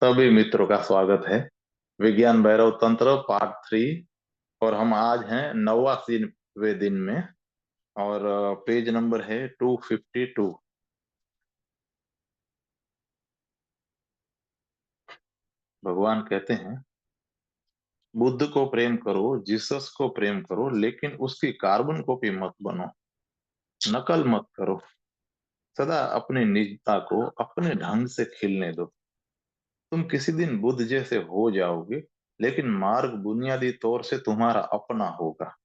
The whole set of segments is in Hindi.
सभी मित्रों का स्वागत है। विज्ञान भैरव तंत्र पार्ट 3। और हम आज हैं 89वें दिन में। और पेज नंबर है 252। भगवान कहते हैं, बुद्ध को प्रेम करो, जीसस को प्रेम करो, लेकिन उसकी कार्बन कॉपी मत बनो। नकल मत करो। सदा अपनी निजता को अपने ढंग से खिलने दो। तुम किसी दिन बुद्ध जैसे हो जाओगे, लेकिन मार्ग बुनियादी तौर से तुम्हारा अपना होगा।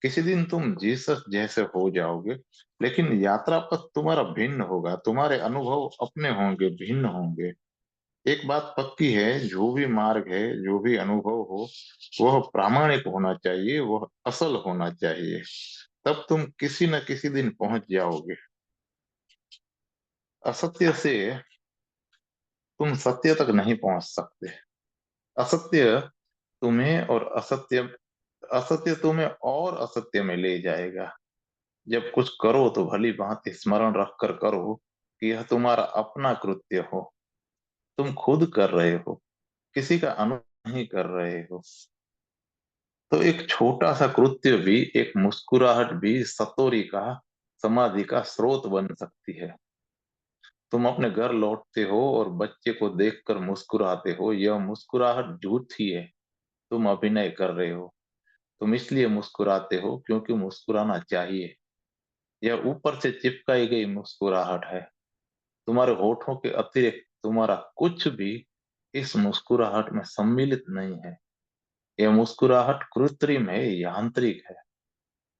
किसी दिन तुम जीसस जैसे हो जाओगे, लेकिन यात्रा पथ तुम्हारा भिन्न होगा। तुम्हारे अनुभव अपने होंगे, भिन्न होंगे। एक बात पक्की है, जो भी मार्ग है, जो भी अनुभव हो, वह प्रामाणिक होना चाहिए, वह असल होना चाहिए। तब तुम किसी न किसी दिन पहुंच जाओगे। असत्य से तुम सत्य तक नहीं पहुंच सकते। असत्य तुम्हें और असत्य असत्य तुम्हें और असत्य में ले जाएगा। जब कुछ करो तो भली भांति स्मरण रख कर करो कि यह तुम्हारा अपना कृत्य हो। तुम खुद कर रहे हो, किसी का अनुरोध नहीं कर रहे हो। तो एक छोटा सा कृत्य भी, एक मुस्कुराहट भी सतोरी का, समाधि का स्रोत बन सकती है। तुम अपने घर लौटते हो और बच्चे को देखकर मुस्कुराते हो, यह मुस्कुराहट झूठी है। तुम अभिनय कर रहे हो। तुम इसलिए मुस्कुराते हो क्योंकि मुस्कुराना चाहिए। यह ऊपर से चिपकाई गई मुस्कुराहट है। तुम्हारे होठों के अतिरिक्त तुम्हारा कुछ भी इस मुस्कुराहट में सम्मिलित नहीं है। यह मुस्कुराहट कृत्रिम है, यांत्रिक है।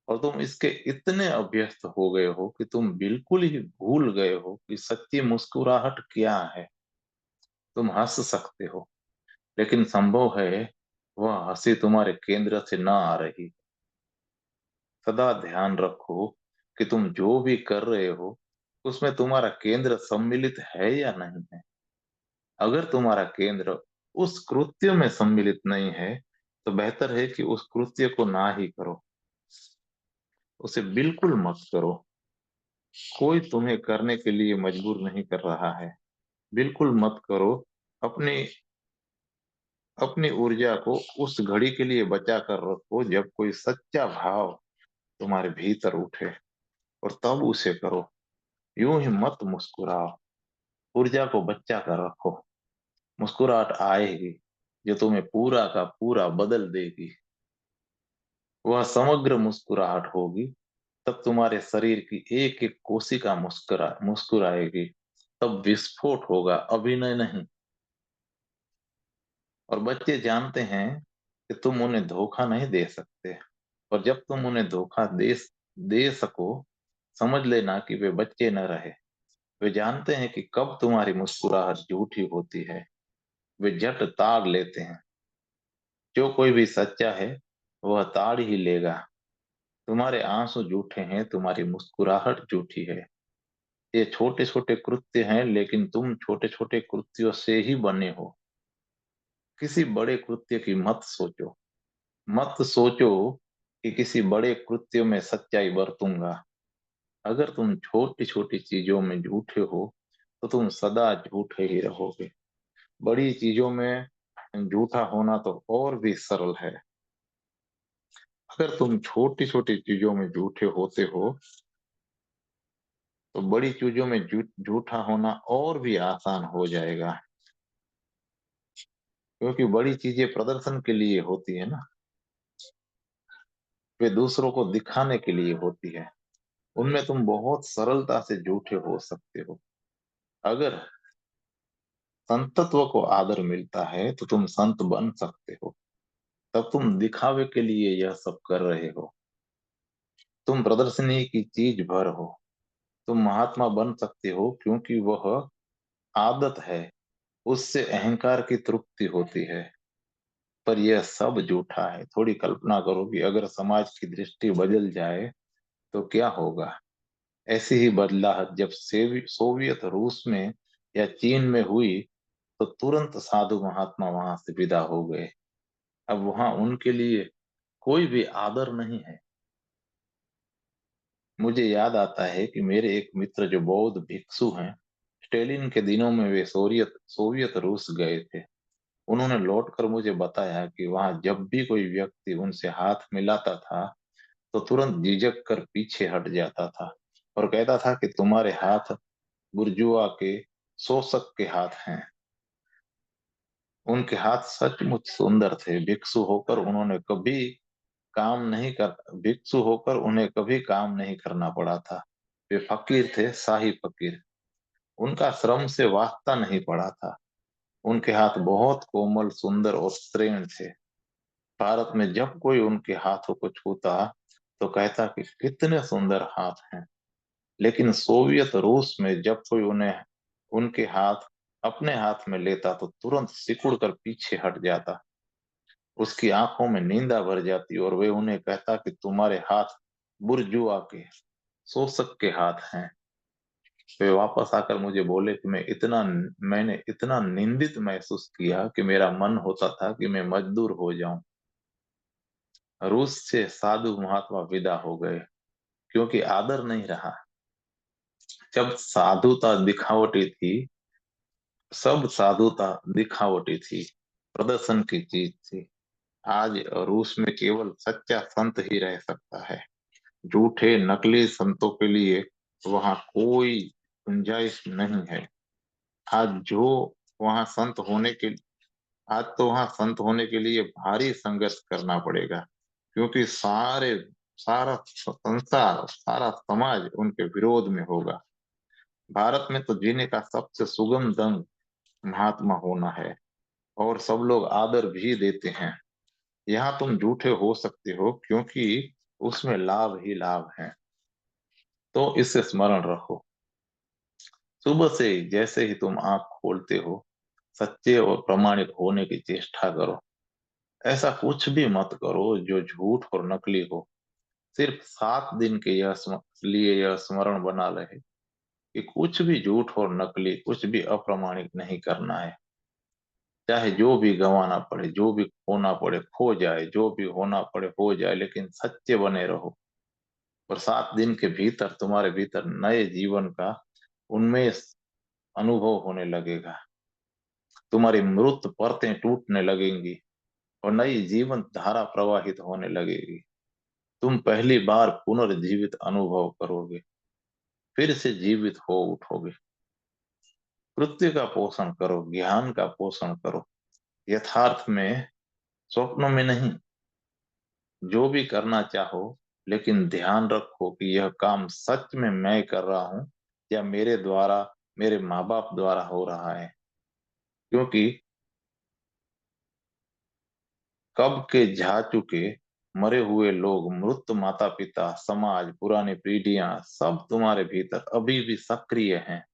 और तुम इसके इतने अभ्यस्त हो गए हो कि तुम बिल्कुल ही भूल गए हो कि सच्ची मुस्कुराहट क्या है। तुम हंस सकते हो, लेकिन संभव है वह हंसी तुम्हारे केंद्र से ना आ रही। सदा ध्यान रखो कि तुम जो भी कर रहे हो, उसमें तुम्हारा केंद्र सम्मिलित है या नहीं है। अगर तुम्हारा केंद्र उस कृत्य में सम्मिलित नहीं है, तो बेहतर है कि उस कृत्य को ना ही करो। उसे बिल्कुल मत करो। कोई तुम्हें करने के लिए मजबूर नहीं कर रहा है। बिल्कुल मत करो। अपनी अपनी ऊर्जा को उस घड़ी के लिए बचा कर रखो जब कोई सच्चा भाव तुम्हारे भीतर उठे, और तब उसे करो। यूं ही मत मुस्कुराओ। ऊर्जा को बचा कर रखो। मुस्कुराहट आएगी जो तुम्हें पूरा का पूरा बदल देगी। वह समग्र मुस्कुराहट होगी। तब तुम्हारे शरीर की एक एक कोशिका मुस्कुराएगी। तब विस्फोट होगा, अभिनय नहीं। और बच्चे जानते हैं कि तुम उन्हें धोखा नहीं दे सकते। और जब तुम उन्हें धोखा दे सको, समझ लेना कि वे बच्चे न रहे। वे जानते हैं कि कब तुम्हारी मुस्कुराहट झूठी होती है। वे झट ताड़ लेते हैं। जो कोई भी सच्चा है, वह ताड़ ही लेगा। तुम्हारे आंसू झूठे हैं, तुम्हारी मुस्कुराहट झूठी है। ये छोटे छोटे कृत्य हैं, लेकिन तुम छोटे छोटे कृत्यों से ही बने हो। किसी बड़े कृत्य की मत सोचो। मत सोचो कि किसी बड़े कृत्य में सच्चाई बरतूंगा। अगर तुम छोटी छोटी चीजों में झूठे हो, तो तुम सदा झूठे ही रहोगे। बड़ी चीजों में झूठा होना तो और भी सरल है। अगर तुम छोटी छोटी चीजों में झूठे होते हो, तो बड़ी चीजों में झूठा होना और भी आसान हो जाएगा। क्योंकि बड़ी चीजें प्रदर्शन के लिए होती है ना। वे दूसरों को दिखाने के लिए होती है। उनमें तुम बहुत सरलता से झूठे हो सकते हो। अगर संतत्व को आदर मिलता है, तो तुम संत बन सकते हो। तब तुम दिखावे के लिए यह सब कर रहे हो। तुम प्रदर्शनी की चीज भर हो। तुम महात्मा बन सकते हो क्योंकि वह आदत है। उससे अहंकार की तृप्ति होती है। पर यह सब झूठा है। थोड़ी कल्पना करो कि अगर समाज की दृष्टि बदल जाए तो क्या होगा। ऐसी ही बदलाहट जब सोवियत रूस में या चीन में हुई, तो तुरंत साधु महात्मा वहां से विदा हो गए। अब वहां उनके लिए कोई भी आदर नहीं है। मुझे याद आता है कि मेरे एक मित्र जो बौद्ध भिक्षु हैं, स्टेलिन के दिनों में वे सोवियत सोवियत रूस गए थे। उन्होंने लौटकर मुझे बताया कि वहां जब भी कोई व्यक्ति उनसे हाथ मिलाता था तो तुरंत झिझक कर पीछे हट जाता था और कहता था कि तुम्हारे हाथ बुर्जुआ के शोषक के हाथ हैं। उनके हाथ सचमुच सुंदर थे। भिक्षु होकर उन्हें कभी काम नहीं करना पड़ा था। वे फकीर थे, शाही फकीर। उनका श्रम से वास्ता नहीं पड़ा था। उनके हाथ बहुत कोमल, सुंदर और श्रेष्ठ थे। भारत में जब कोई उनके हाथों को छूता तो कहता कि कितने सुंदर हाथ हैं। लेकिन सोवियत रूस में जब कोई उन्हें उनके हाथ अपने हाथ में लेता तो तुरंत सिकुड़ कर पीछे हट जाता। उसकी आंखों में नींदा भर जाती और वे उन्हें कहता कि तुम्हारे हाथ बुर्जुआ के शोषक के हाथ हैं। वे वापस आकर मुझे बोले कि मैंने इतना निंदित महसूस किया कि मेरा मन होता था कि मैं मजदूर हो जाऊं। रूस से साधु महात्मा विदा हो गए क्योंकि आदर नहीं रहा। जब साधुता दिखावटी थी सब साधुता दिखावटी थी, प्रदर्शन की चीज थी। आज रूस में केवल सच्चा संत ही रह सकता है। झूठे नकली संतों के लिए वहां कोई गुंजाइश नहीं है। आज जो वहां संत होने के आज तो वहां संत होने के लिए भारी संघर्ष करना पड़ेगा, क्योंकि सारा संसार, सारा समाज उनके विरोध में होगा। भारत में तो जीने का सबसे सुगम ढंग महात्मा होना है और सब लोग आदर भी देते हैं। यहाँ तुम झूठे हो सकते हो क्योंकि उसमें लाभ ही लाभ है। तो इसे स्मरण रखो। सुबह से ही जैसे ही तुम आंख खोलते हो, सच्चे और प्रामाणिक होने की चेष्टा करो। ऐसा कुछ भी मत करो जो झूठ और नकली हो। सिर्फ 7 दिन के लिए यह स्मरण बना रहे कि कुछ भी झूठ और नकली, कुछ भी अप्रामाणिक नहीं करना है। चाहे जो भी गंवाना पड़े, जो भी खोना पड़े खो जाए, जो भी होना पड़े हो जाए, लेकिन सच्चे बने रहो। और 7 दिन के भीतर तुम्हारे भीतर नए जीवन का उन्मेष अनुभव होने लगेगा। तुम्हारी मृत परतें टूटने लगेंगी और नई जीवन धारा प्रवाहित होने लगेगी। तुम पहली बार पुनर्जीवित अनुभव करोगे, फिर से जीवित हो उठोगे। कृत्य का पोषण करो, ज्ञान का पोषण करो, यथार्थ में, स्वप्नों में नहीं। जो भी करना चाहो, लेकिन ध्यान रखो कि यह काम सच में मैं कर रहा हूं या मेरे द्वारा, मेरे माँ बाप द्वारा हो रहा है। क्योंकि कब के जा चुके मरे हुए लोग, मृत माता पिता, समाज, पुरानी पीढ़ियां, सब तुम्हारे भीतर अभी भी सक्रिय हैं।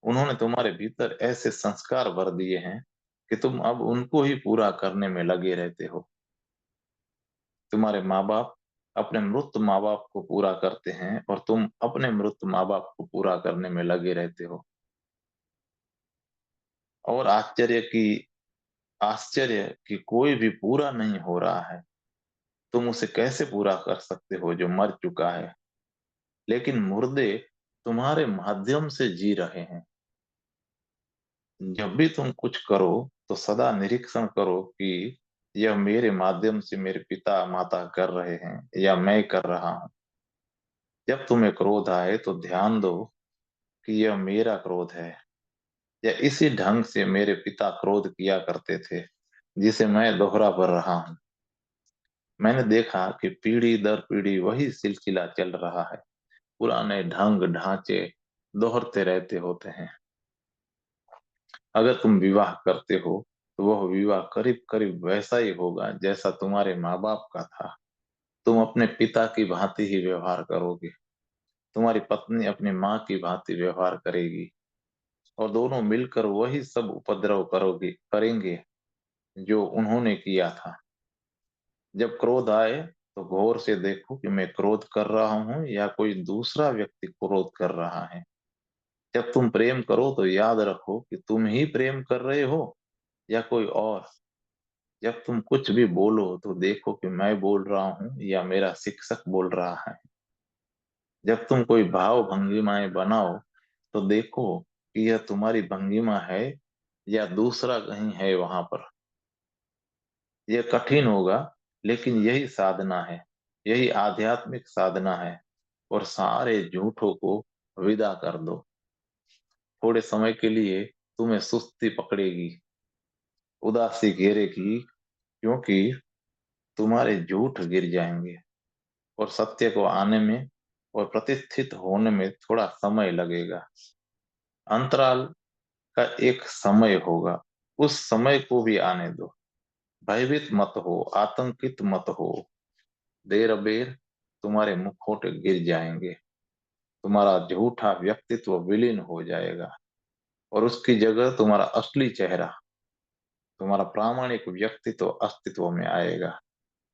उन्होंने तुम्हारे भीतर ऐसे संस्कार भर दिए हैं कि तुम अब उनको ही पूरा करने में लगे रहते हो। तुम्हारे माँ बाप अपने मृत माँ बाप को पूरा करते हैं और तुम अपने मृत माँ बाप को पूरा करने में लगे रहते हो। और आश्चर्य कि कोई भी पूरा नहीं हो रहा है। तुम उसे कैसे पूरा कर सकते हो जो मर चुका है? लेकिन मुर्दे तुम्हारे माध्यम से जी रहे हैं। जब भी तुम कुछ करो तो सदा निरीक्षण करो कि यह मेरे माध्यम से मेरे पिता माता कर रहे हैं या मैं कर रहा हूं। जब तुम्हें क्रोध आए तो ध्यान दो कि यह मेरा क्रोध है या इसी ढंग से मेरे पिता क्रोध किया करते थे, जिसे मैं दोहरा कर रहा हूं। मैंने देखा कि पीढ़ी दर पीढ़ी वही सिलसिला चल रहा है। पुराने ढंग ढांचे दोहरते रहते होते हैं। अगर तुम विवाह करते हो तो वह विवाह करीब करीब वैसा ही होगा जैसा तुम्हारे माँ बाप का था। तुम अपने पिता की भांति ही व्यवहार करोगे। तुम्हारी पत्नी अपनी माँ की भांति व्यवहार करेगी और दोनों मिलकर वही सब उपद्रव करेंगे जो उन्होंने किया था। जब क्रोध आए तो गौर से देखो कि मैं क्रोध कर रहा हूं या कोई दूसरा व्यक्ति क्रोध कर रहा है। जब तुम प्रेम करो तो याद रखो कि तुम ही प्रेम कर रहे हो या कोई और। जब तुम कुछ भी बोलो तो देखो कि मैं बोल रहा हूँ या मेरा शिक्षक बोल रहा है। जब तुम कोई भाव भंगिमाएं बनाओ तो देखो कि यह तुम्हारी भंगिमा है या दूसरा कहीं है वहां पर। यह कठिन होगा, लेकिन यही साधना है, यही आध्यात्मिक साधना है। और सारे झूठों को विदा कर दो। थोड़े समय के लिए तुम्हें सुस्ती पकड़ेगी, उदासी घेरेगी, क्योंकि तुम्हारे झूठ गिर जाएंगे और सत्य को आने में और प्रतिष्ठित होने में थोड़ा समय लगेगा। अंतराल का एक समय होगा, उस समय को भी आने दो। भयभीत मत हो, आतंकित मत हो। देर अबेर तुम्हारे मुखौटे गिर जाएंगे, तुम्हारा झूठा व्यक्तित्व विलीन हो जाएगा और उसकी जगह तुम्हारा असली चेहरा, तुम्हारा प्रामाणिक व्यक्तित्व अस्तित्व में आएगा,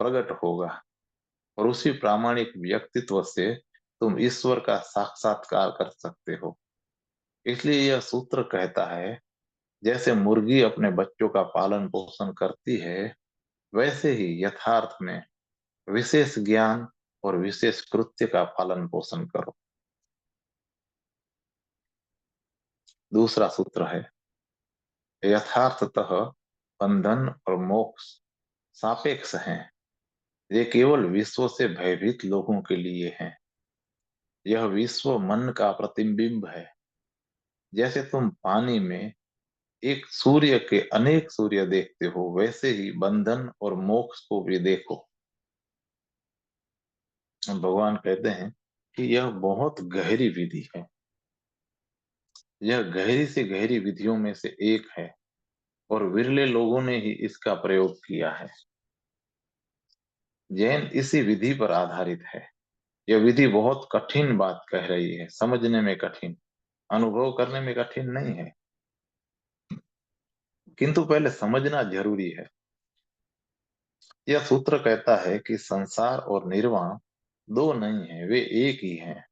प्रकट होगा। और उसी प्रामाणिक व्यक्तित्व से तुम ईश्वर का साक्षात्कार कर सकते हो। इसलिए यह सूत्र कहता है, जैसे मुर्गी अपने बच्चों का पालन पोषण करती है, वैसे ही यथार्थ में विशेष ज्ञान और विशेष कृत्य का पालन पोषण करो। दूसरा सूत्र है, यथार्थतः बंधन और मोक्ष सापेक्ष हैं। ये केवल विश्व से भयभीत लोगों के लिए हैं। यह विश्व मन का प्रतिबिंब है। जैसे तुम पानी में एक सूर्य के अनेक सूर्य देखते हो, वैसे ही बंधन और मोक्ष को भी देखो। भगवान कहते हैं कि यह बहुत गहरी विधि है। यह गहरी से गहरी विधियों में से एक है और विरले लोगों ने ही इसका प्रयोग किया है। जैन इसी विधि पर आधारित है। यह विधि बहुत कठिन बात कह रही है, समझने में कठिन, अनुभव करने में कठिन नहीं है, किंतु पहले समझना जरूरी है। यह सूत्र कहता है कि संसार और निर्वाण दो नहीं है, वे एक ही हैं।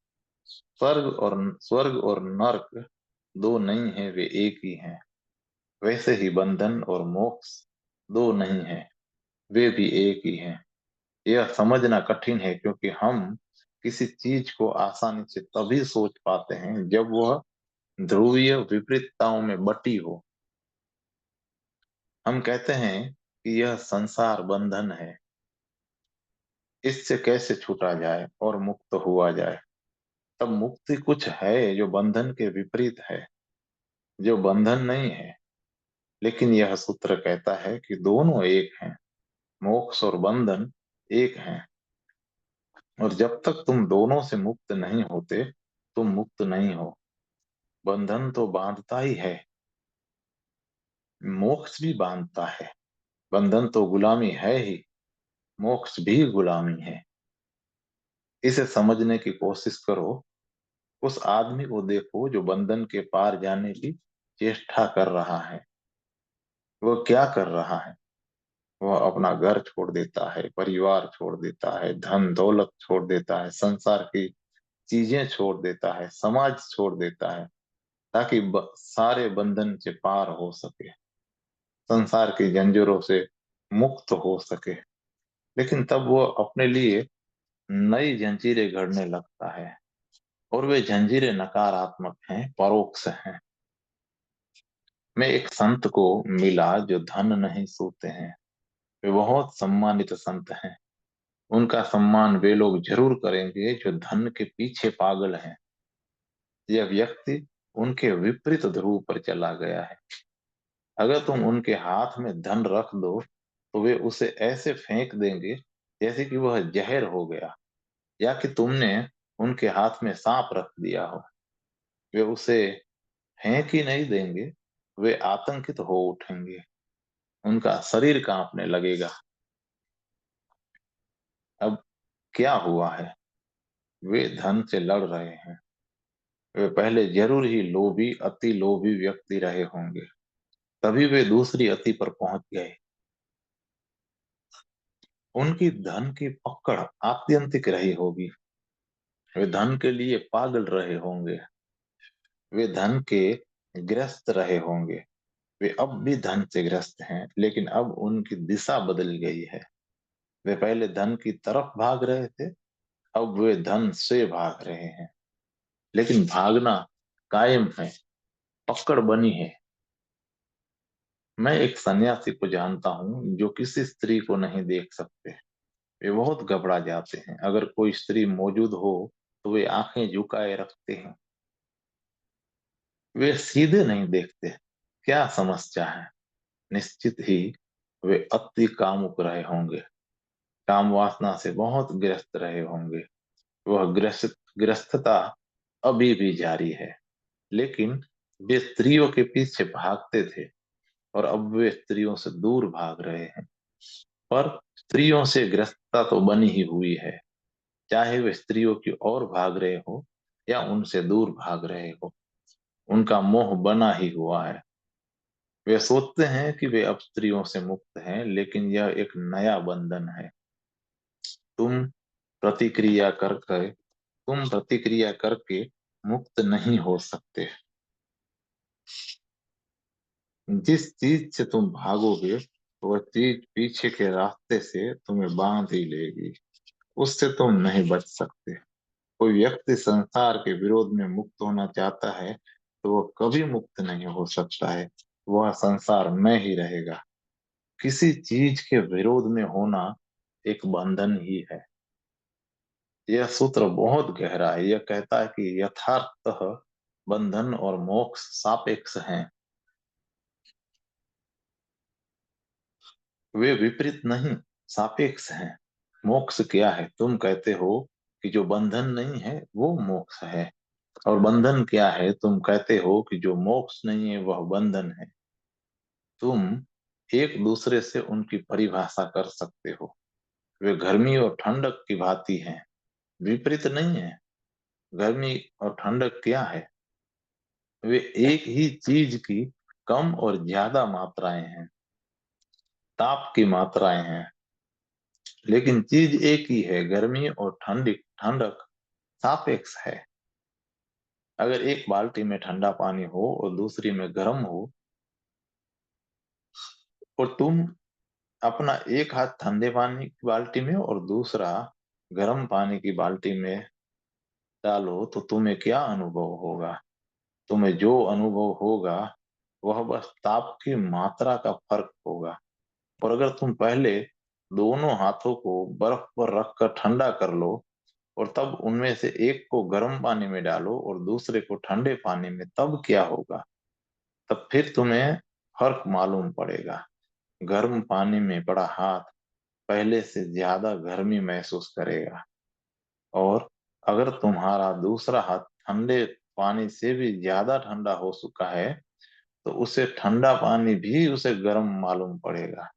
स्वर्ग और नरक दो नहीं है, वे एक ही हैं। वैसे ही बंधन और मोक्ष दो नहीं है, वे भी एक ही हैं। यह समझना कठिन है, क्योंकि हम किसी चीज को आसानी से तभी सोच पाते हैं जब वह ध्रुवीय विपरीतताओं में बटी हो। हम कहते हैं कि यह संसार बंधन है, इससे कैसे छूटा जाए और मुक्त हुआ जाए। तब मुक्ति कुछ है जो बंधन के विपरीत है, जो बंधन नहीं है। लेकिन यह सूत्र कहता है कि दोनों एक हैं, मोक्ष और बंधन एक हैं। और जब तक तुम दोनों से मुक्त नहीं होते, तुम मुक्त नहीं हो। बंधन तो बांधता ही है, मोक्ष भी बांधता है। बंधन तो गुलामी है ही, मोक्ष भी गुलामी है। इसे समझने की कोशिश करो। उस आदमी को देखो जो बंधन के पार जाने की चेष्टा कर रहा है। वह क्या कर रहा है? वह अपना घर छोड़ देता है, परिवार छोड़ देता है, धन दौलत छोड़ देता है, संसार की चीजें छोड़ देता है, समाज छोड़ देता है, ताकि सारे बंधन से पार हो सके, संसार की जंजीरों से मुक्त हो सके। लेकिन तब वो अपने लिए नई जंजीरें गढ़ने लगता है, और वे जंजीरें नकारात्मक हैं, परोक्ष हैं। मैं एक संत को मिला जो धन नहीं सूते हैं। वे बहुत सम्मानित संत हैं। उनका सम्मान वे लोग जरूर करेंगे जो धन के पीछे पागल हैं। यह व्यक्ति उनके विपरीत ध्रुव पर चला गया है। अगर तुम उनके हाथ में धन रख दो, तो वे उसे ऐसे फेंक देंगे जैसे कि वह जहर हो गया, या कि तुमने उनके हाथ में सांप रख दिया हो। वे उसे फेंक ही नहीं देंगे, वे आतंकित हो उठेंगे, उनका शरीर कांपने लगेगा। अब क्या हुआ है? वे धन से लड़ रहे हैं। वे पहले जरूर ही लोभी, अति लोभी व्यक्ति रहे होंगे, तभी वे दूसरी अति पर पहुंच गए। उनकी धन की पकड़ आत्यंतिक रही होगी। वे धन के लिए पागल रहे होंगे। वे धन के ग्रस्त रहे होंगे। वे अब भी धन से ग्रस्त हैं, लेकिन अब उनकी दिशा बदल गई है। वे पहले धन की तरफ भाग रहे थे, अब वे धन से भाग रहे हैं। लेकिन भागना कायम है, पकड़ बनी है। मैं एक सन्यासी को जानता हूँ जो किसी स्त्री को नहीं देख सकते। वे बहुत घबरा जाते हैं। अगर कोई स्त्री मौजूद हो तो वे आंखें झुकाए रखते हैं। वे सीधे नहीं देखते। क्या समस्या है? निश्चित ही वे अति कामुक रहे होंगे। काम वासना से बहुत ग्रस्त रहे होंगे। वह ग्रस्तता अभी भी जारी है। लेकिन वे स्त्रियों के पीछे भागते थे और अब वे स्त्रियों से दूर भाग रहे हैं। पर स्त्रियों से ग्रस्तता तो बनी ही हुई है। चाहे वे स्त्रियों की ओर भाग रहे हो या उनसे दूर भाग रहे हो, उनका मोह बना ही हुआ है। वे सोचते हैं कि वे अब स्त्रियों से मुक्त हैं, लेकिन यह एक नया बंधन है। तुम प्रतिक्रिया करके मुक्त नहीं हो सकते। जिस चीज से तुम भागोगे वह चीज पीछे के रास्ते से तुम्हें बांध ही लेगी। उससे तुम नहीं बच सकते। कोई व्यक्ति संसार के विरोध में मुक्त होना चाहता है तो वह कभी मुक्त नहीं हो सकता है। वह संसार में ही रहेगा। किसी चीज के विरोध में होना एक बंधन ही है। यह सूत्र बहुत गहरा है। यह कहता है कि यथार्थतः बंधन और मोक्ष सापेक्ष हैं। वे विपरीत नहीं, सापेक्ष हैं। मोक्ष क्या है? तुम कहते हो कि जो बंधन नहीं है वो मोक्ष है। और बंधन क्या है? तुम कहते हो कि जो मोक्ष नहीं है वह बंधन है। तुम एक दूसरे से उनकी परिभाषा कर सकते हो। वे गर्मी और ठंडक की भांति हैं, विपरीत नहीं है। गर्मी और ठंडक क्या है? वे एक ही चीज की कम और ज्यादा मात्राएं हैं, ताप की मात्राएं हैं। लेकिन चीज एक ही है। गर्मी और ठंडक सापेक्ष है। अगर एक बाल्टी में ठंडा पानी हो और दूसरी में गर्म हो, और तुम अपना एक हाथ ठंडे पानी की बाल्टी में और दूसरा गर्म पानी की बाल्टी में डालो तो तुम्हें क्या अनुभव होगा? तुम्हें जो अनुभव होगा वह बस ताप की मात्रा का फर्क होगा। और अगर तुम पहले दोनों हाथों को बर्फ पर रखकर ठंडा कर लो और तब उनमें से एक को गर्म पानी में डालो और दूसरे को ठंडे पानी में, तब क्या होगा? तब फिर तुम्हें फर्क मालूम पड़ेगा। गर्म पानी में पड़ा हाथ पहले से ज्यादा गर्मी महसूस करेगा। और अगर तुम्हारा दूसरा हाथ ठंडे पानी से भी ज्यादा ठंडा हो चुका है तो उसे ठंडा पानी भी उसे गर्म मालूम पड़ेगा।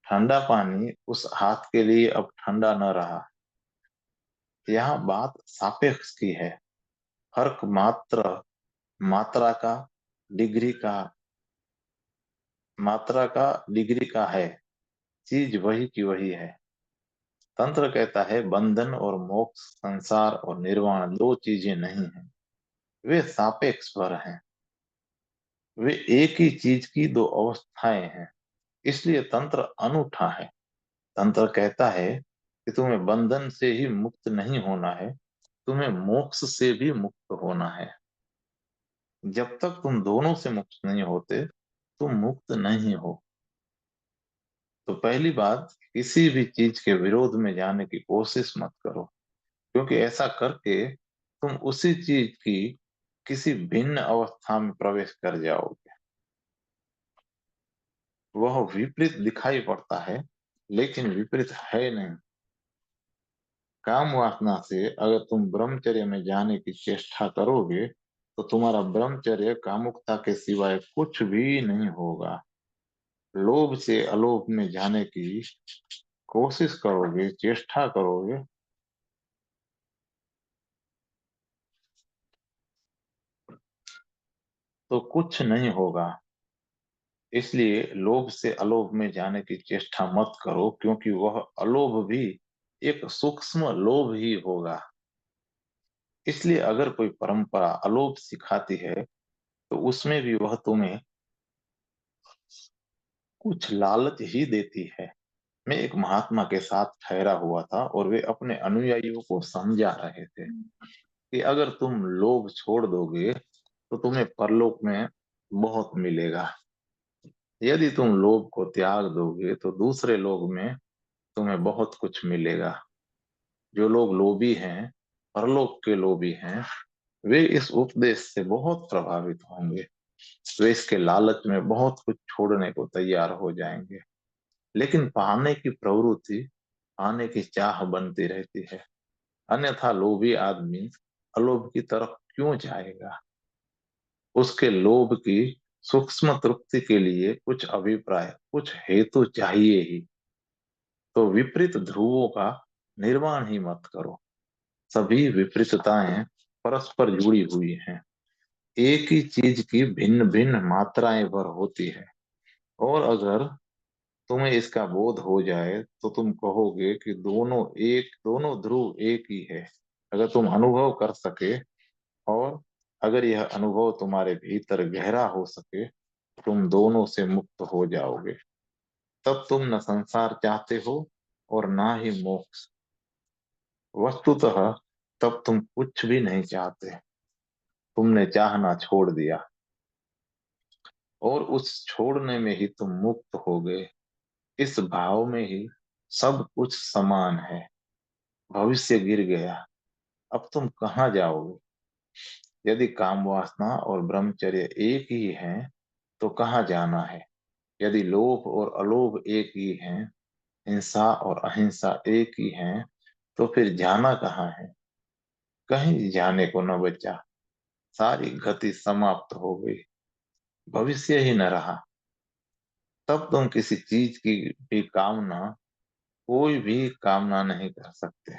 ठंडा पानी उस हाथ के लिए अब ठंडा न रहा। यहाँ बात सापेक्ष की है। फर्क मात्र मात्रा का डिग्री का मात्रा का डिग्री का है। चीज वही की वही है। तंत्र कहता है बंधन और मोक्ष, संसार और निर्वाण दो चीजें नहीं हैं। वे सापेक्ष स्वर हैं। वे एक ही चीज की दो अवस्थाएं हैं। इसलिए तंत्र अनूठा है। तंत्र कहता है कि तुम्हें बंधन से ही मुक्त नहीं होना है, तुम्हें मोक्ष से भी मुक्त होना है। जब तक तुम दोनों से मुक्त नहीं होते तुम मुक्त नहीं हो। तो पहली बात, किसी भी चीज के विरोध में जाने की कोशिश मत करो, क्योंकि ऐसा करके तुम उसी चीज की किसी भिन्न अवस्था में प्रवेश कर जाओगे। वह विपरीत दिखाई पड़ता है लेकिन विपरीत है नहीं। काम वासना से अगर तुम ब्रह्मचर्य में जाने की चेष्टा करोगे तो तुम्हारा ब्रह्मचर्य कामुकता के सिवाय कुछ भी नहीं होगा। लोभ से अलोभ में जाने की कोशिश करोगे, चेष्टा करोगे, तो कुछ नहीं होगा। इसलिए लोभ से अलोभ में जाने की चेष्टा मत करो, क्योंकि वह अलोभ भी एक सूक्ष्म लोभ ही होगा। इसलिए अगर कोई परंपरा अलोभ सिखाती है तो उसमें भी वह तुम्हें कुछ लालच ही देती है। मैं एक महात्मा के साथ ठहरा हुआ था और वे अपने अनुयायियों को समझा रहे थे कि अगर तुम लोभ छोड़ दोगे तो तुम्हें परलोक में बहुत मिलेगा। यदि तुम लोभ को त्याग दोगे तो दूसरे लोक में तुम्हें बहुत कुछ मिलेगा। जो लोग लोभी हैं, परलोक के लोभी हैं, वे इस उपदेश से बहुत प्रभावित होंगे। वे इसके लालच में बहुत कुछ छोड़ने को तैयार हो जाएंगे। लेकिन पाने की प्रवृत्ति, पाने की चाह बनती रहती है। अन्यथा लोभी आदमी अलोभ की तरफ क्यों जाएगा? उसके लोभ की सूक्ष्म तृप्ति के लिए कुछ अभिप्राय, कुछ हेतु चाहिए ही। तो विपरीत ध्रुवों का निर्माण ही मत करो। सभी विपरीतताएं परस्पर जुड़ी हुई हैं। एक ही चीज की भिन्न भिन्न मात्राएं भर होती है। और अगर तुम्हें इसका बोध हो जाए तो तुम कहोगे कि दोनों ध्रुव एक ही है। अगर तुम अनुभव कर सके, और अगर यह अनुभव तुम्हारे भीतर गहरा हो सके, तुम दोनों से मुक्त हो जाओगे। तब तुम न संसार चाहते हो और ना ही मोक्ष। वस्तुतः तब तुम कुछ भी नहीं चाहते। तुमने चाहना छोड़ दिया, और उस छोड़ने में ही तुम मुक्त हो गए। इस भाव में ही सब कुछ समान है। भविष्य गिर गया, अब तुम कहाँ जाओगे? यदि काम वासना और ब्रह्मचर्य एक ही हैं, तो कहाँ जाना है? यदि लोभ और अलोभ एक ही हैं, हिंसा और अहिंसा एक ही हैं, तो फिर जाना कहाँ है? कहीं जाने को न बचा। सारी गति समाप्त हो गई, भविष्य ही न रहा। तब तुम किसी चीज की भी कामना, कोई भी कामना नहीं कर सकते,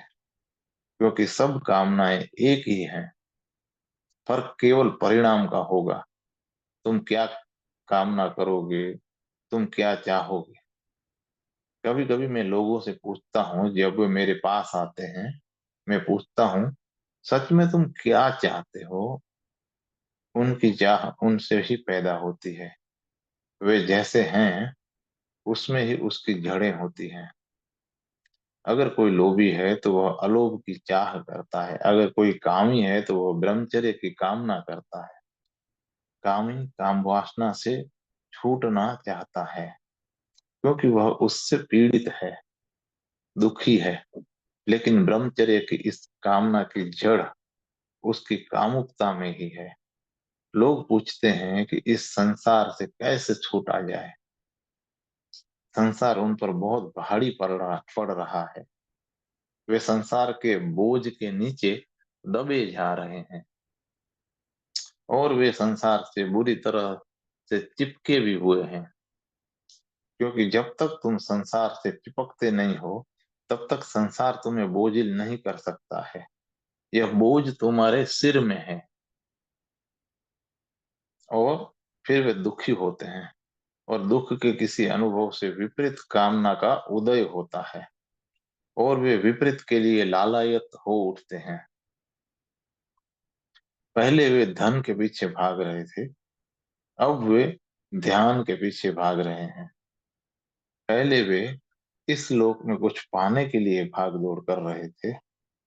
क्योंकि सब कामनाएं एक ही हैं। फर्क केवल परिणाम का होगा। तुम क्या कामना करोगे, तुम क्या चाहोगे? कभी कभी मैं लोगों से पूछता हूँ, जब वे मेरे पास आते हैं, मैं पूछता हूँ, सच में तुम क्या चाहते हो? उनकी चाह उनसे ही पैदा होती है। वे जैसे हैं, उसमें ही उसकी जड़ें होती हैं। अगर कोई लोभी है तो वह अलोभ की चाह करता है। अगर कोई कामी है तो वह ब्रह्मचर्य की कामना करता है। कामी काम वासना से छूटना चाहता है, क्योंकि वह उससे पीड़ित है, दुखी है। लेकिन ब्रह्मचर्य की इस कामना की जड़ उसकी कामुकता में ही है। लोग पूछते हैं कि इस संसार से कैसे छूटा जाए। संसार उन पर बहुत भारी पड़ रहा है। वे संसार के बोझ के नीचे दबे जा रहे हैं, और वे संसार से बुरी तरह से चिपके भी हुए हैं। क्योंकि जब तक तुम संसार से चिपकते नहीं हो, तब तक संसार तुम्हें बोझिल नहीं कर सकता है। यह बोझ तुम्हारे सिर में है। और फिर वे दुखी होते हैं, और दुख के किसी अनुभव से विपरीत कामना का उदय होता है, और वे विपरीत के लिए लालायत हो उठते हैं। पहले वे धन के पीछे भाग रहे थे, अब वे ध्यान के पीछे भाग रहे हैं। पहले वे इस लोक में कुछ पाने के लिए भाग दौड़ कर रहे थे,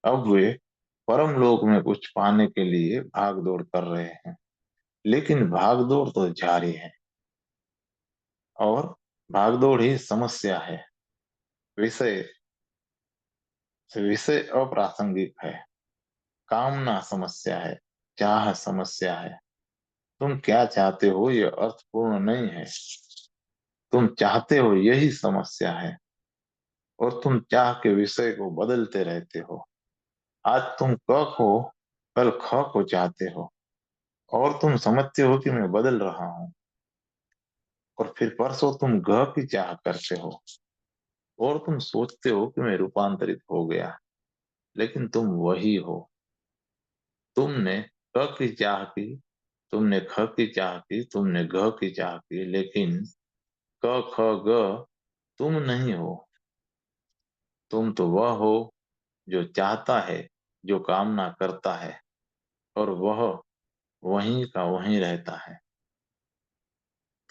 अब वे परम लोक में कुछ पाने के लिए भाग दौड़ कर रहे हैं। लेकिन भाग दौड़ तो जारी है, और भाग दौड़ ही समस्या है। विषय विषय अप्रासंगिक है। कामना समस्या है, चाह समस्या है। तुम क्या चाहते हो यह अर्थपूर्ण नहीं है। तुम चाहते हो यही समस्या है। और तुम चाह के विषय को बदलते रहते हो। आज तुम क को, कल ख को चाहते हो, और तुम समझते हो कि मैं बदल रहा हूँ। और फिर परसों तुम ग की चाह करते हो, और तुम सोचते हो कि मैं रूपांतरित हो गया। लेकिन तुम वही हो। तुमने क की चाह की, तुमने ख की चाह की, तुमने घ की चाह की, लेकिन क ख ग तुम नहीं हो। तुम तो वह हो जो चाहता है, जो कामना करता है, और वह वहीं का वहीं रहता है।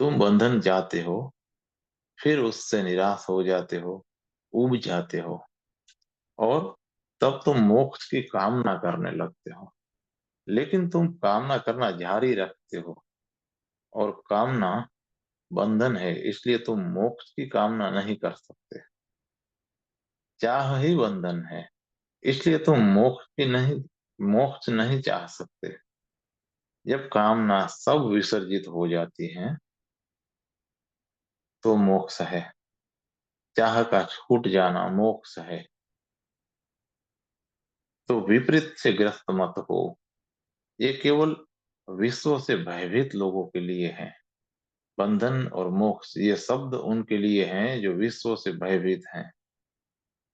तुम बंधन चाहते हो, फिर उससे निराश हो जाते हो, ऊब जाते हो, और तब तुम मोक्ष की कामना करने लगते हो। लेकिन तुम कामना करना जारी रखते हो, और कामना बंधन है, इसलिए तुम मोक्ष की कामना नहीं कर सकते। चाह ही बंधन है, इसलिए तुम मोक्ष नहीं चाह सकते। जब कामना सब विसर्जित हो जाती है तो मोक्ष है। चाह का छूट जाना मोक्ष है। तो विपरीत से ग्रस्त मत हो। ये केवल विश्व से भयभीत लोगों के लिए है। बंधन और मोक्ष ये शब्द उनके लिए हैं जो विश्व से भयभीत हैं।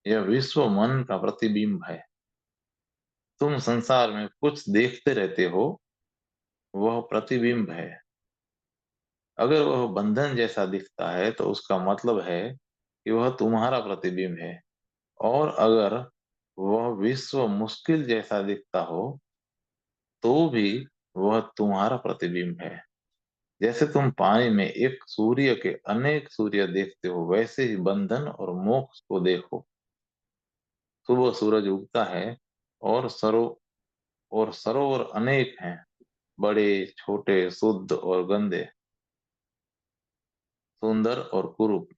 यह विश्व मन का प्रतिबिंब है। तुम संसार में कुछ देखते रहते हो, वह प्रतिबिंब है। अगर वह बंधन जैसा दिखता है तो उसका मतलब है कि वह तुम्हारा प्रतिबिंब है। और अगर वह विश्व मुश्किल जैसा दिखता हो तो भी वह तुम्हारा प्रतिबिंब है। जैसे तुम पानी में एक सूर्य के अनेक सूर्य देखते हो, वैसे ही बंधन और मोक्ष को देखो। सुबह सूरज उगता है, और सरोवर अनेक हैं, बड़े छोटे, शुद्ध और गंदे, सुंदर और कुरूप।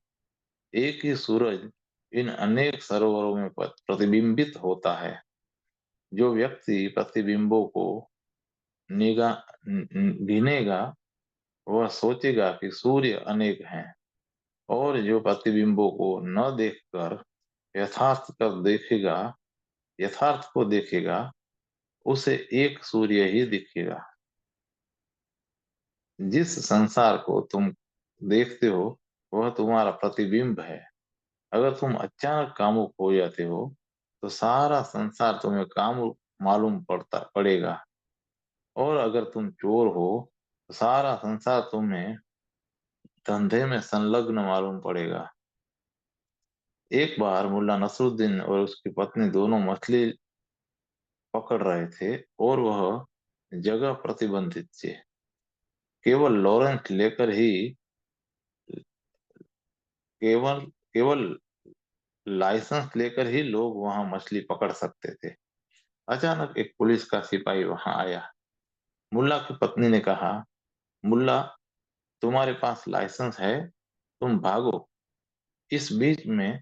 एक ही सूरज इन अनेक सरोवरों में प्रतिबिंबित होता है। जो व्यक्ति प्रतिबिंबों को निगाह गिनेगा, वह सोचेगा कि सूर्य अनेक हैं। और जो प्रतिबिंबों को न देखकर यथार्थ को देखेगा, उसे एक सूर्य ही दिखेगा। जिस संसार को तुम देखते हो वह तुम्हारा प्रतिबिंब है। अगर तुम अचानक कामुक हो जाते हो तो सारा संसार तुम्हें कामुक मालूम पड़ेगा। और अगर तुम चोर हो तो सारा संसार तुम्हें धंधे में संलग्न मालूम पड़ेगा। एक बार मुल्ला नसरुद्दीन और उसकी पत्नी दोनों मछली पकड़ रहे थे, और वह जगह प्रतिबंधित थी। केवल लॉरेंस लेकर ही केवल केवल लाइसेंस लेकर ही लोग वहां मछली पकड़ सकते थे। अचानक एक पुलिस का सिपाही वहां आया। मुल्ला की पत्नी ने कहा, मुल्ला, तुम्हारे पास लाइसेंस है, तुम भागो। इस बीच में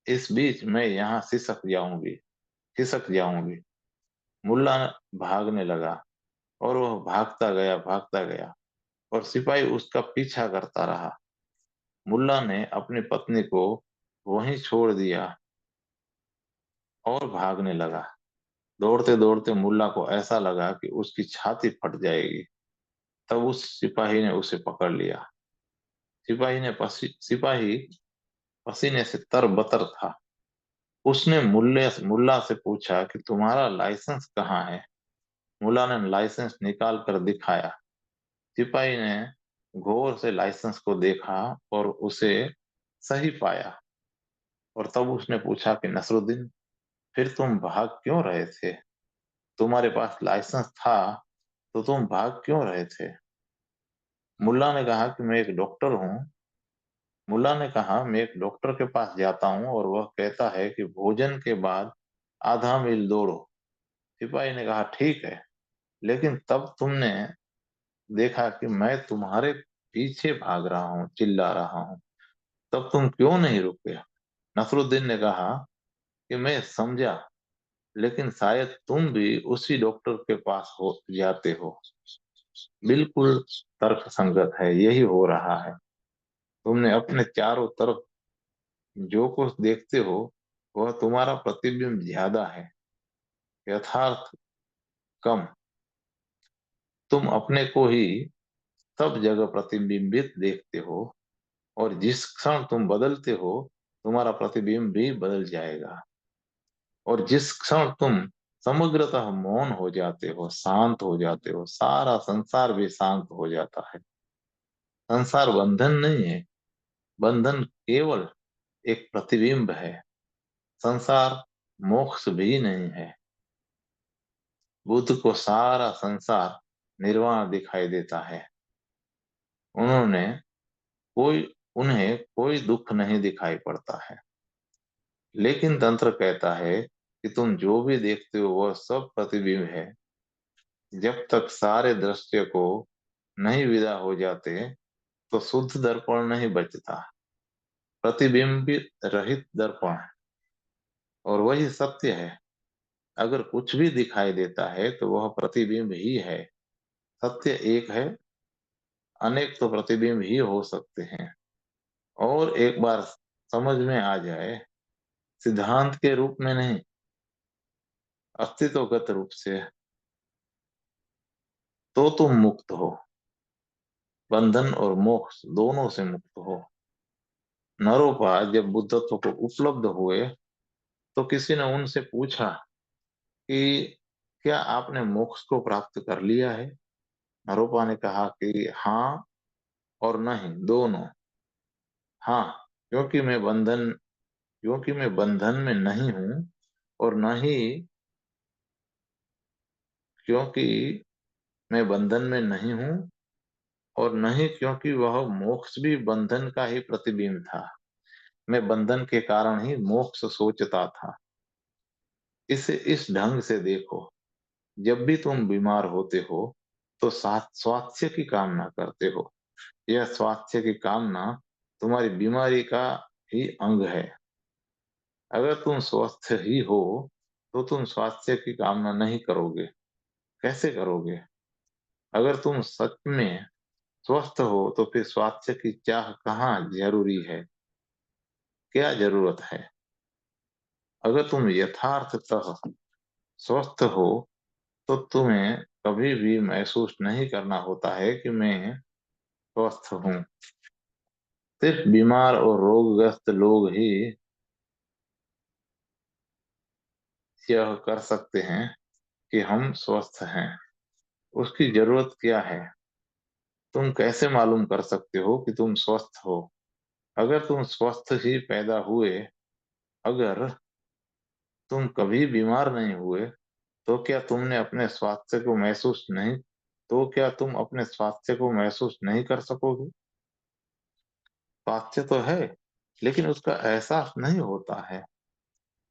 इस बीच मैं यहाँ खिसक जाऊंगी। मुल्ला भागने लगा, और वह भागता गया, और सिपाही उसका पीछा करता रहा। मुल्ला ने अपनी पत्नी को वहीं छोड़ दिया और भागने लगा। दौड़ते दौड़ते मुल्ला को ऐसा लगा कि उसकी छाती फट जाएगी। तब उस सिपाही ने उसे पकड़ लिया। सिपाही पसीने से तरबतर था। उसने मुल्ला से पूछा कि तुम्हारा लाइसेंस कहाँ है। मुल्ला ने लाइसेंस निकाल कर दिखाया। सिपाही ने गौर से लाइसेंस को देखा और उसे सही पाया। और तब उसने पूछा कि नसरुद्दीन, फिर तुम भाग क्यों रहे थे? तुम्हारे पास लाइसेंस था तो तुम भाग क्यों रहे थे? मुल्ला ने कहा कि मैं एक डॉक्टर के पास जाता हूँ, और वह कहता है कि भोजन के बाद आधा मील दौड़ो। सिपाही ने कहा, ठीक है, लेकिन तब तुमने देखा कि मैं तुम्हारे पीछे भाग रहा हूँ, चिल्ला रहा हूँ, तब तुम क्यों नहीं रुके? नसरुद्दीन ने कहा कि मैं समझा, लेकिन शायद तुम भी उसी डॉक्टर के पास हो जाते हो। बिल्कुल तर्क संगत है, यही हो रहा है। तुमने अपने चारों तरफ जो कुछ देखते हो वह तुम्हारा प्रतिबिंब ज्यादा है, यथार्थ कम। तुम अपने को ही सब जगह प्रतिबिंबित देखते हो, और जिस क्षण तुम बदलते हो तुम्हारा प्रतिबिंब भी बदल जाएगा। और जिस क्षण तुम समग्रतः मौन हो जाते हो, शांत हो जाते हो, सारा संसार भी शांत हो जाता है। संसार बंधन नहीं है, बंधन केवल एक प्रतिबिंब है। संसार मोक्ष भी नहीं है। बुद्ध को सारा संसार निर्वाण दिखाई देता है। उन्होंने कोई उन्हें कोई दुख नहीं दिखाई पड़ता है। लेकिन तंत्र कहता है कि तुम जो भी देखते हो वह सब प्रतिबिंब है। जब तक सारे दृश्य को नहीं विदा हो जाते तो शुद्ध दर्पण नहीं बचता, प्रतिबिंबित रहित दर्पण। और वही सत्य है। अगर कुछ भी दिखाई देता है तो वह प्रतिबिंब ही है। सत्य एक है, अनेक तो प्रतिबिंब ही हो सकते हैं। और एक बार समझ में आ जाए, सिद्धांत के रूप में नहीं, अस्तित्वगत रूप से, तो तुम मुक्त हो, बंधन और मोक्ष दोनों से मुक्त हो। नरोपा जब बुद्धत्व को उपलब्ध हुए तो किसी ने उनसे पूछा कि क्या आपने मोक्ष को प्राप्त कर लिया है? नरोपा ने कहा कि हाँ और नहीं, दोनों। हाँ, क्योंकि मैं बंधन में नहीं हूँ, और नहीं क्योंकि मैं बंधन में नहीं हूँ, और नहीं क्योंकि वह मोक्ष भी बंधन का ही प्रतिबिंब था। मैं बंधन के कारण ही मोक्ष सोचता था। इसे इस ढंग से देखो, जब भी तुम बीमार होते हो तो स्वास्थ्य की कामना करते हो। यह स्वास्थ्य की कामना तुम्हारी बीमारी का ही अंग है। अगर तुम स्वस्थ ही हो तो तुम स्वास्थ्य की कामना नहीं करोगे। कैसे करोगे? अगर तुम सच में स्वस्थ हो तो फिर स्वास्थ्य की चाह कहाँ जरूरी है? क्या जरूरत है? अगर तुम यथार्थतः स्वस्थ हो तो तुम्हें कभी भी महसूस नहीं करना होता है कि मैं स्वस्थ हूँ। सिर्फ बीमार और रोगग्रस्त लोग ही यह कर सकते हैं कि हम स्वस्थ हैं। उसकी जरूरत क्या है? तुम कैसे मालूम कर सकते हो कि तुम स्वस्थ हो? अगर तुम स्वस्थ ही पैदा हुए, अगर तुम कभी बीमार नहीं हुए, तो क्या तुमने अपने स्वास्थ्य को महसूस नहीं तो क्या तुम अपने स्वास्थ्य को महसूस नहीं कर सकोगे? स्वास्थ्य तो है, लेकिन उसका एहसास नहीं होता है।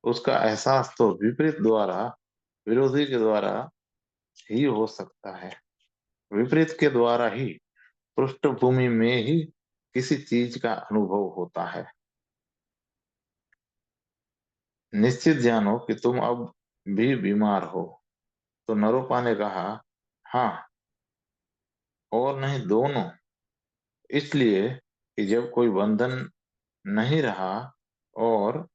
उसका एहसास तो विपरीत द्वारा, विरोधी के द्वारा ही हो सकता है। विपरीत के द्वारा ही पृष्ठभूमि में ही किसी चीज का अनुभव होता है। निश्चित जानो कि तुम अब भी बीमार हो। तो नरोपा ने कहा, हाँ और नहीं, दोनों। इसलिए कि जब कोई बंधन नहीं रहा, और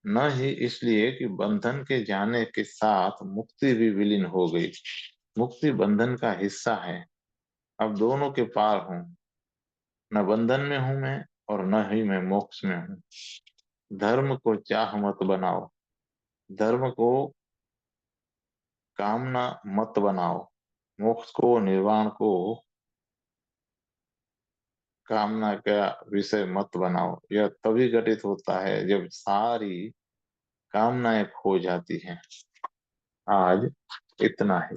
न ही इसलिए कि बंधन के जाने के साथ मुक्ति भी विलीन हो गई। मुक्ति बंधन का हिस्सा है। अब दोनों के पार हूँ। न बंधन में हूं मैं, और न ही मैं मोक्ष में हूँ। धर्म को चाह मत बनाओ, धर्म को कामना मत बनाओ, मोक्ष को, निर्वाण को कामना का विषय मत बनाओ। यह तभी घटित होता है जब सारी कामनाएं खो जाती हैं। आज इतना ही।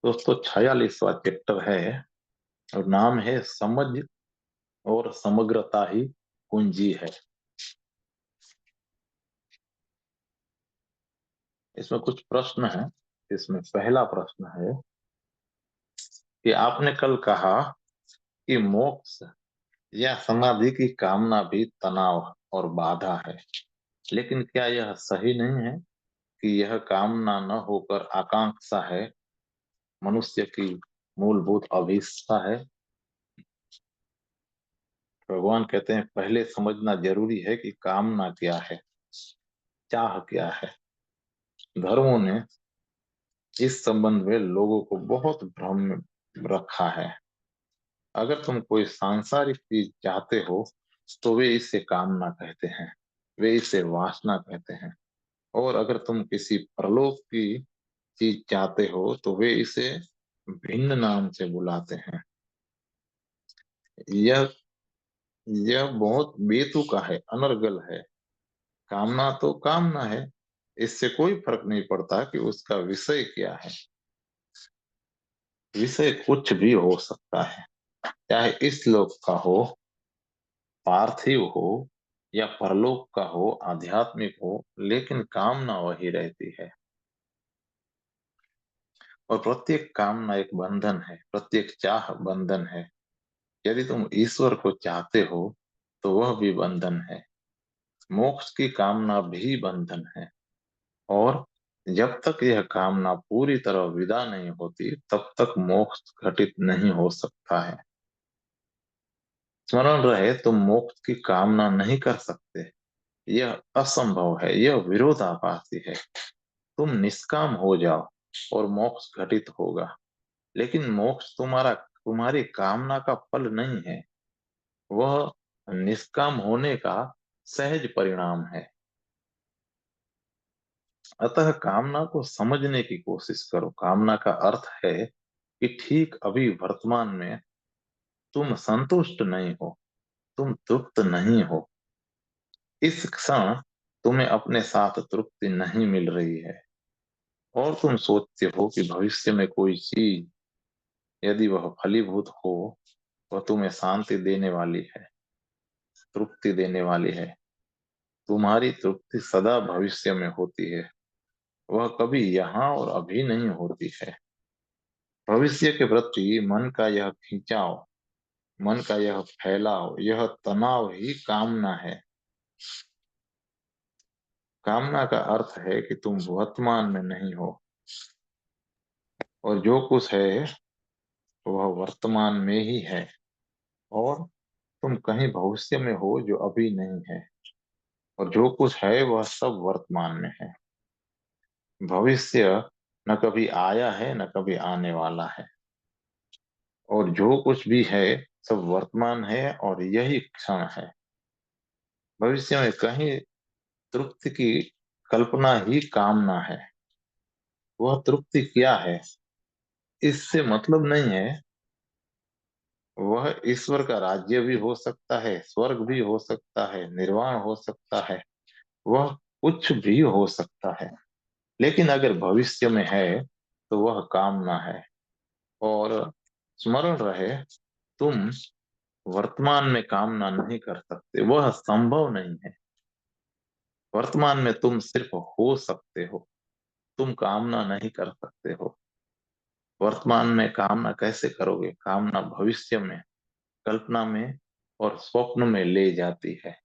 दोस्तों, 46वां चैप्टर है और नाम है समझ और समग्रता ही कुंजी है। इसमें कुछ प्रश्न है। इसमें पहला प्रश्न है कि आपने कल कहा कि मोक्ष या समाधि की कामना भी तनाव और बाधा है, लेकिन क्या यह सही नहीं है कि यह कामना न होकर आकांक्षा है, मनुष्य की मूलभूत अभिष्ठा है? भगवान कहते हैं, पहले समझना जरूरी है कि कामना क्या है, चाह क्या है। धर्मों ने इस संबंध में लोगों को बहुत भ्रम में रखा है। अगर तुम कोई सांसारिक चीज चाहते हो तो वे इसे कामना कहते हैं, वे इसे वासना कहते हैं। और अगर तुम किसी परलोक की चीज चाहते हो तो वे इसे भिन्न नाम से बुलाते हैं। यह यह बहुत बेतुका है, अनर्गल है। कामना तो कामना है, इससे कोई फर्क नहीं पड़ता कि उसका विषय क्या है। विषय कुछ भी हो सकता है, चाहे इस लोक का हो, पार्थिव हो, या परलोक का हो, आध्यात्मिक हो, लेकिन कामना वही रहती है। और प्रत्येक कामना एक बंधन है, प्रत्येक चाह बंधन है। यदि तुम ईश्वर को चाहते हो तो वह भी बंधन है। मोक्ष की कामना भी बंधन है। और जब तक यह कामना पूरी तरह विदा नहीं होती तब तक मोक्ष घटित नहीं हो सकता है। स्मरण रहे, तुम मोक्ष की कामना नहीं कर सकते, यह असंभव है, यह विरोधाभासी है। तुम निष्काम हो जाओ और मोक्ष घटित होगा। लेकिन मोक्ष तुम्हारी कामना का फल नहीं है, वह निष्काम होने का सहज परिणाम है। अतः कामना को समझने की कोशिश करो। कामना का अर्थ है कि ठीक अभी वर्तमान में तुम संतुष्ट नहीं हो, तुम तृप्त नहीं हो। इस क्षण तुम्हें अपने साथ तृप्ति नहीं मिल रही है और तुम सोचते हो कि भविष्य में कोई चीज यदि वह फलीभूत हो, वह तुम्हें शांति देने वाली है, तृप्ति देने वाली है। तुम्हारी तृप्ति सदा भविष्य में होती है, वह कभी यहाँ और अभी नहीं होती है। भविष्य के प्रति मन का यह खिंचाव, मन का यह फैलाव, यह तनाव ही कामना है। कामना का अर्थ है कि तुम वर्तमान में नहीं हो और जो कुछ है वह वर्तमान में ही है, और तुम कहीं भविष्य में हो जो अभी नहीं है, और जो कुछ है वह सब वर्तमान में है। भविष्य न कभी आया है न कभी आने वाला है, और जो कुछ भी है सब वर्तमान है और यही क्षण है। भविष्य में कहीं तृप्ति की कल्पना ही कामना है। वह तृप्ति क्या है इससे मतलब नहीं है। वह ईश्वर का राज्य भी हो सकता है, स्वर्ग भी हो सकता है, निर्वाण हो सकता है, वह कुछ भी हो सकता है। लेकिन अगर भविष्य में है तो वह कामना है। और स्मरण रहे, तुम वर्तमान में कामना नहीं कर सकते, वह संभव नहीं है। वर्तमान में तुम सिर्फ हो सकते हो, तुम कामना नहीं कर सकते हो। वर्तमान में कामना कैसे करोगे? कामना भविष्य में, कल्पना में और स्वप्न में ले जाती है।